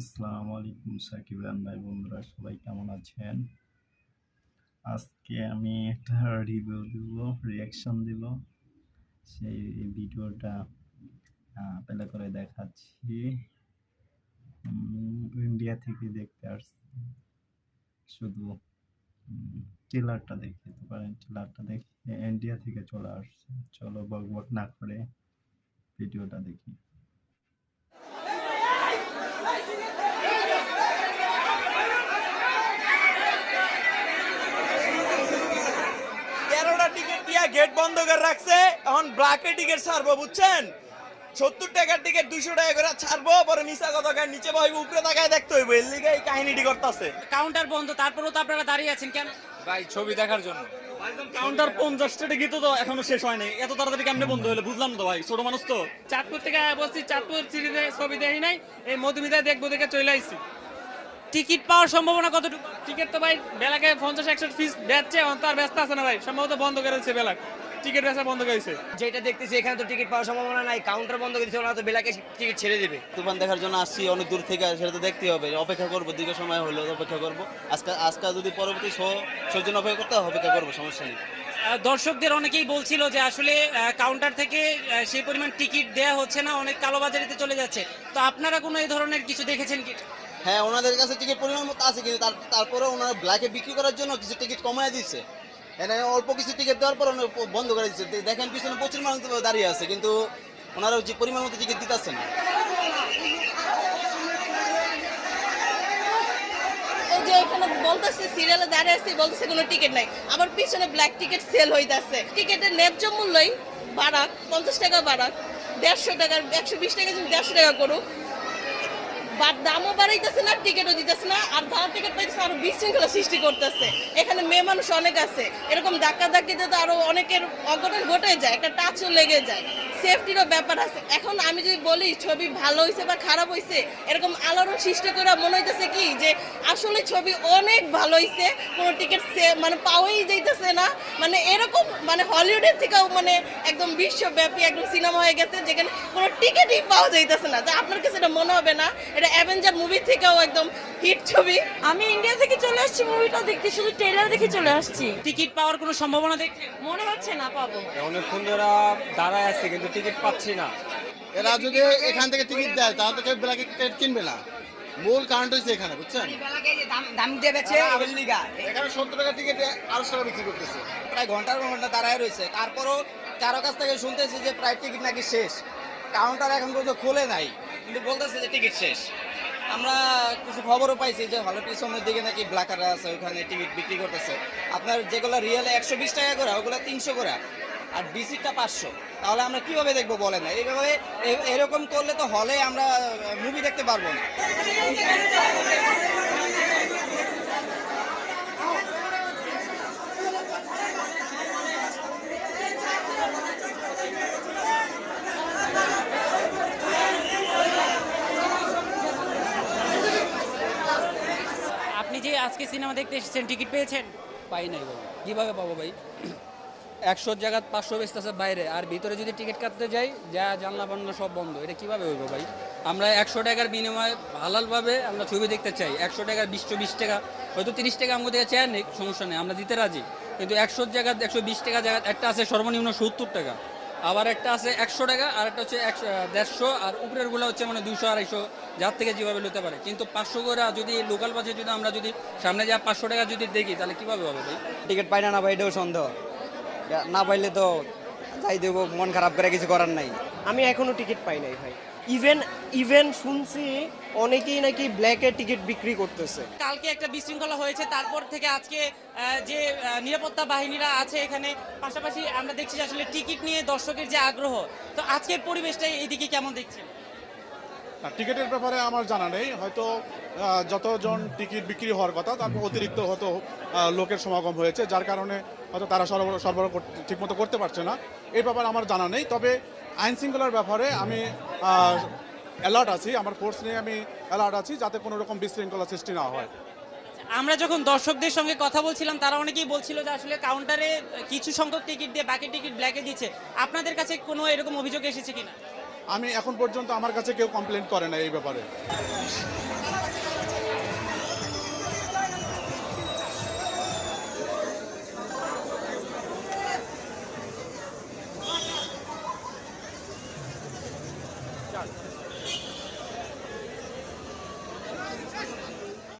আসসালামু আলাইকুম সাকিব খান ভাই, বন্ধুরা সবাই কেমন আছেন? আজকে আমি একটা রিভিউ দিব, রিয়াকশন দিব। সেই ভিডিওটা প্লে করে দেখাচ্ছি। ইন্ডিয়া থেকে দেখতে আসছি, শুধু ট্রেলারটা দেখতে পারেন। ট্রেলারটা দেখে ইন্ডিয়া থেকে চলে আসছে। চলো বক বক না করে ভিডিওটা দেখি। টিকিট দিয়া গেট বন্ধ করে রাখছে। এখন ব্ল্যাকে টিকিট ছাড়বো, বুঝছেন? 70 টাকার টিকিট 200 টাকা করে ছাড়বো, পরে মিশা কথা কয় নিচে বইব, উপরে তাকায় দেখতে হইব। এর লিগে এই কাহিনীটি করতেছে। কাউন্টার বন্ধ, তারপরেও তো আপনারা দাঁড়িয়ে আছেন কেন? ভাই ছবি দেখার জন্য। কাউন্টার 50টা টিকিট তো এখনো শেষ হয় নাই, এত তাড়াতাড়ি কেমনে বন্ধ হলো বুঝলাম তো ভাই, ছোট মানুষ তো। চাঁদপুর থেকে বসছি, চাঁদপুর সিরিজে ছবি দেখি নাই, এই মধুমিতায় দেখবো দেখে চলে আইছি। টিকিট পাওয়ার সম্ভাবনা কতটুকু? টিকিট তো ভাই বেলাকে 50-100 পিস বেচছে, তার ব্যস্ত আছে না ভাই, সম্ভবত বন্ধ করেছে বেলাক, টিকিট বেচা বন্ধ করেছে। যেটা দেখতেছি এখানে তো টিকিট পাওয়ার সম্ভাবনা নাই, কাউন্টার বন্ধ করেছে, ওরা তো বেলাকে টিকিট ছেড়ে দেবে। তুফান দেখার জন্য আসছি অনেক দূর থেকে, সেটা তো দেখতে হবে। অপেক্ষা করবো, দীর্ঘ সময় হলো অপেক্ষা করবো। আজকে যদি পরবর্তী শোর জন্য অপেক্ষা করতে হয়, অপেক্ষা করবো, সমস্যা নেই। দর্শকদের অনেকেই বলছিল যে আসলে কাউন্টার থেকে সেই পরিমাণ টিকিট দেয়া হচ্ছে না, অনেক কালোবাজারিতে চলে যাচ্ছে। তো আপনারা কোনো এই ধরনের কিছু দেখেছেন কি? হ্যাঁ, ওনাদের কাছে টিকিট পরিমাণ মতো আছে, কিন্তু তারপরে ওনারা ব্ল্যাকে বিক্রি করার জন্য কিছু টিকিট কমায় দিচ্ছে। এখানে অল্প কিছু টিকিট দেওয়ার পর বন্ধ করে দিচ্ছে। দেখেন পিছনে প্রচুর মানুষ দাঁড়িয়ে আছে, কিন্তু ওনারা যে পরিমাণ মতো টিকিট দিতেছে না। এই যে এখানে বলতেছে সিরিয়ালে দাঁড়িয়ে আছে, বলতেছে কোনো টিকিট নাই, আবার পিছনে ব্ল্যাক টিকিট সেল হইতাছে। টিকিটের ন্যায্য মূল্যই বাড়াক, 50 টাকা বাড়াক, 150 টাকা, 120 টাকা, 150 টাকা করুক। দামও বাড়াইতেছে না, টিকিটও দিতেছে না, আর যারা টিকিট পাইতেছে আরো বিশৃঙ্খলা সৃষ্টি করতেছে। এখানে মেয়ে মানুষ অনেক আছে, এরকম ধাক্কা ধাক্কিতে তো আরো অনেকের অঘটন ঘটে যায়, একটা টাচও লেগে যায়, সেফটিরও ব্যাপার আছে। এখন আমি যদি বলি ছবি ভালো হয়েছে বা খারাপ হয়েছে, এরকম আলোড়ন সৃষ্টি করে মনে হইতেছে কি যে আসলে ছবি অনেক ভালো হয়েছে, কোনো টিকিট মানে পাওয়াই যাইতেছে না। মানে এরকম মানে হলিউডের থেকেও মানে একদম বিশ্বব্যাপী একদম সিনেমা হয়ে গেছে, যেখানে কোনো টিকিটই পাওয়া যাইতেছে না। তা আপনার কাছে এটা মনে হবে না এটা অ্যাভেঞ্জার মুভি থেকেও একদম হিট ছবি? আমি ইন্ডিয়া থেকে চলে আসছি মুভিটা দেখতে, শুধু ট্রেলার দেখে চলে আসছি। টিকিট পাওয়ার কোনো সম্ভাবনা দেখছেন? মনে হচ্ছে না পাবো। অনেকক্ষণ ধরে দাঁড়ায় আছে কিন্তু টিকিট পাচ্ছি না। এরা যদি এখান থেকে টিকিট দেয়, তাহলে তো কেউ ব্ল্যাকে টিকিট কিনবে না। মূল কারণটা হচ্ছে এখানে, বুঝছেন? দাম দিয়ে বেচে এর লিগা। এখানে 70 টাকা টিকিট 800 টাকা বিক্রি করতেছে। প্রায় ঘন্টার পর ঘন্টা দাঁড়ায় রয়েছে, তারপরও কারো কাছ থেকে শুনতেছি যে প্রায় টিকিট নাকি শেষ। কাউন্টার এখন পর্যন্ত খোলে নাই, কিন্তু বলতেছে যে টিকিট শেষ। আমরা কিছু খবরও পাইছি যে হলের পিছনের দিকে নাকি ব্ল্যাকাররা আছে, ওখানে টিকিট বিক্রি করতেছে। আপনার যেগুলো রিয়েলে 120 টাকা করে, ওগুলো 300 করে, আর ডিসিটা 500। তাহলে আমরা কিভাবে দেখবো বলেন না? এইভাবে এরকম করলে তো হলে আমরা মুভি দেখতে পারবো না। আপনি যে আজকে সিনেমা দেখতে এসেছেন, টিকিট পেয়েছেন? পাই নাই ভাই, কীভাবে পাবো ভাই? 100 জায়গা 500 বেচতেছে বাইরে, আর ভিতরে যদি টিকিট কাটতে যাই, যা জানলা বান্না সব বন্ধ। এটা কিভাবে হইব ভাই? আমরা 100 টাকার বিনিময়ে হালালভাবে আমরা ছবি দেখতে চাই। 100 টাকার 20 টাকা, হয়তো 30 টাকা আমাদের থেকে চেয়ার নেই, সমস্যা নেই, আমরা দিতে রাজি। কিন্তু 100 জায়গা 120 টাকা জায়গা একটা আছে সর্বনিম্ন 70 টাকা, আবার একটা আছে 100 টাকা, আর একটা হচ্ছে 150, আর উপরের গুলো হচ্ছে মানে 200-250, যার থেকে যেভাবে নিতে পারে। কিন্তু 500 করে যদি লোকাল বাসে যদি আমরা যদি সামনে যা 500 টাকা যদি দেখি, তাহলে কিভাবে হবে ভাই? টিকিট পাই না ভাই, এটাও সন্দেহ। না পাইলে তো যাই দেবো, মন খারাপ করে কিছু করার নাই। আমি এখনো টিকিট পাই নাই ভাই। ইভেন শুনছি অনেকেই নাকি ব্ল্যাকে টিকিট বিক্রি করতেছে। কালকে একটা বিশৃঙ্খলা হয়েছে, তারপর থেকে আজকে যে নিরাপত্তা বাহিনীরা আছে এখানে, পাশাপাশি আমরা দেখছি যে আসলে টিকিট নিয়ে দর্শকের যে আগ্রহ, তো আজকের পরিবেশটা এইদিকে কেমন দেখছেন? টিকিটের ব্যাপারে আমার জানা নেই, হয়তো যতজন টিকিট বিক্রি হওয়ার কথা তারপর অতিরিক্ত হয়তো লোকের সমাগম হয়েছে, যার কারণে হয়তো তারা সরবরাহ ঠিকমতো করতে পারছে না। এই ব্যাপারে আমার জানা নেই। তবে আইন শৃঙ্খলার ব্যাপারে আমি অ্যালার্ট আছি, আমার ফোর্স নিয়ে আমি অ্যালার্ট আছি, যাতে কোনো রকম বিশৃঙ্খলা সৃষ্টি না হয়। আমরা যখন দর্শকদের সঙ্গে কথা বলছিলাম, তারা অনেকেই বলছিল যে আসলে কাউন্টারে কিছু সংখ্যক টিকিট দিয়ে বাকি টিকিট ব্ল্যাকে দিচ্ছে। আপনাদের কাছে কোনো এরকম অভিযোগ এসেছে কিনা? আমি এখন পর্যন্ত আমার কাছে কেউ কমপ্লেন করে না এই ব্যাপারে। চার্জ